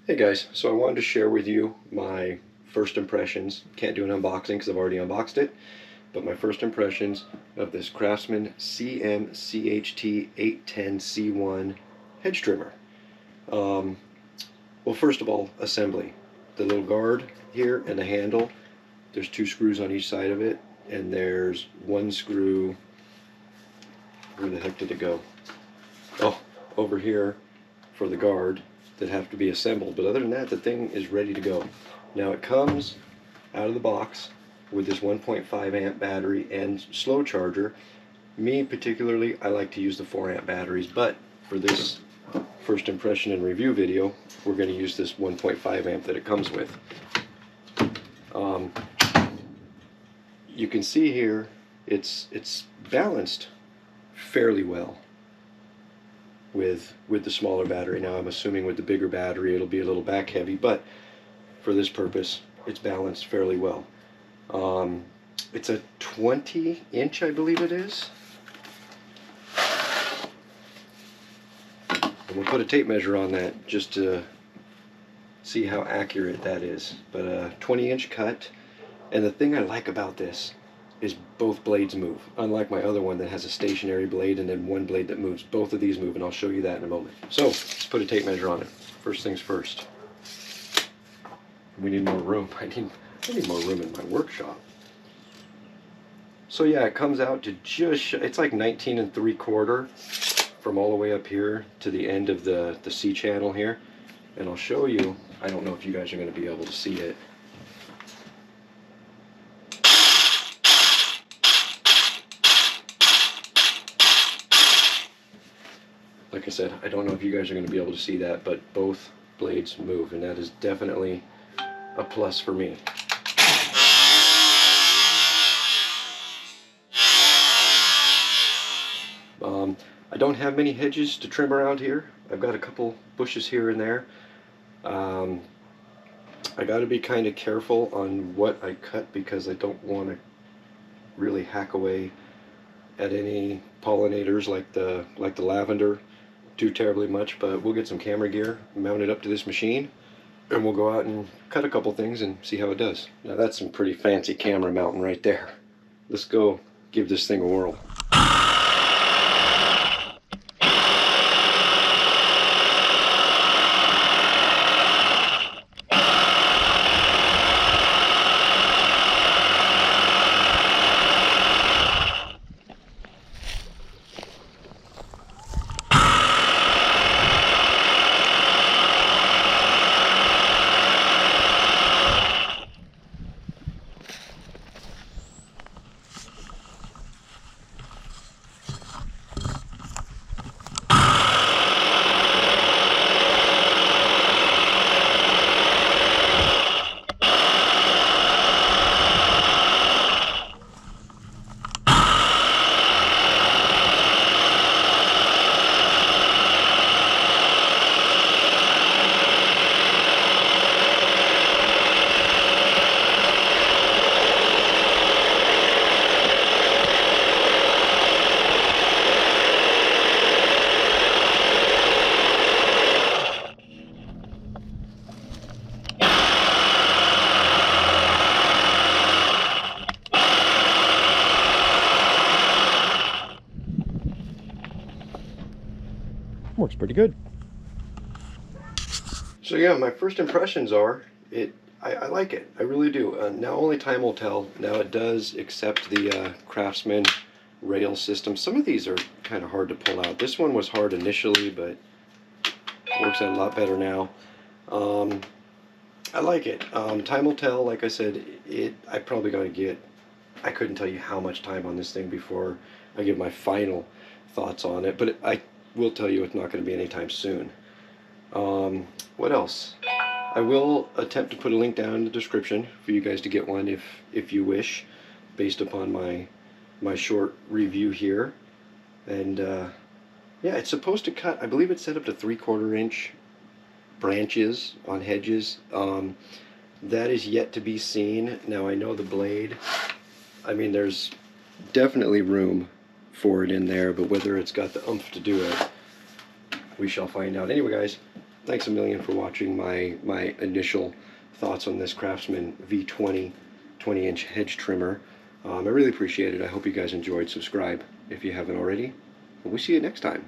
Hey guys, so I wanted to share with you my first impressions. Can't do an unboxing because I've already unboxed it, but my first impressions of this Craftsman CMCHT810C1 hedge trimmer. Well, first of all, assembly. The little guard here and the handle, there's 2 screws on each side of it, and there's 1 screw, where the heck did it go? Oh, over here for the guard that have to be assembled, but other than that, the thing is ready to go. Now it comes out of the box with this 1.5 amp battery and slow charger. Me particularly, I like to use the 4 amp batteries, but for this first impression and review video, we're going to use this 1.5 amp that it comes with. You can see here it's balanced fairly well with the smaller battery. Now I'm assuming with the bigger battery it'll be a little back heavy, but for this purpose it's balanced fairly well. It's a 20-inch, I believe it is. And we'll put a tape measure on that just to see how accurate that is. But a 20-inch cut, and the thing I like about this is both blades move. Unlike my other one that has a stationary blade and then one blade that moves. Both of these move, and I'll show you that in a moment. So, let's put a tape measure on it. First things first. We need more room. I need more room in my workshop. So yeah, it comes out to just, it's like 19 3/4 from all the way up here to the end of the C channel here. And I'll show you, I don't know if you guys are going to be able to see it. Like I said, I don't know if you guys are going to be able to see that, but both blades move, and that is definitely a plus for me. I don't have many hedges to trim around here. I've got a couple bushes here and there. I got to be kind of careful on what I cut because I don't want to really hack away at any pollinators like the lavender too terribly much, but we'll get some camera gear mounted up to this machine and we'll go out and cut a couple things and see how it does. Now that's some pretty fancy camera mounting right there. Let's go give this thing a whirl. Works pretty good. So yeah, my first impressions are, I like it. I really do. Now only time will tell. Now it does accept the Craftsman rail system. Some of these are kind of hard to pull out. This one was hard initially, but works out a lot better now. I like it. Time will tell. Like I said, I'm probably going to get, I couldn't tell you how much time on this thing before I give my final thoughts on it, but I will tell you it's not going to be anytime soon. What else? I will attempt to put a link down in the description for you guys to get one if you wish, based upon my short review here. And yeah, it's supposed to cut, I believe it's set up to 3/4 inch branches on hedges. That is yet to be seen. Now I know the blade, I mean there's definitely room for it in there, but whether it's got the oomph to do it, we shall find out. Anyway guys, thanks a million for watching my initial thoughts on this Craftsman V20 20-inch hedge trimmer. I really appreciate it. I hope you guys enjoyed. Subscribe if you haven't already, and we'll see you next time.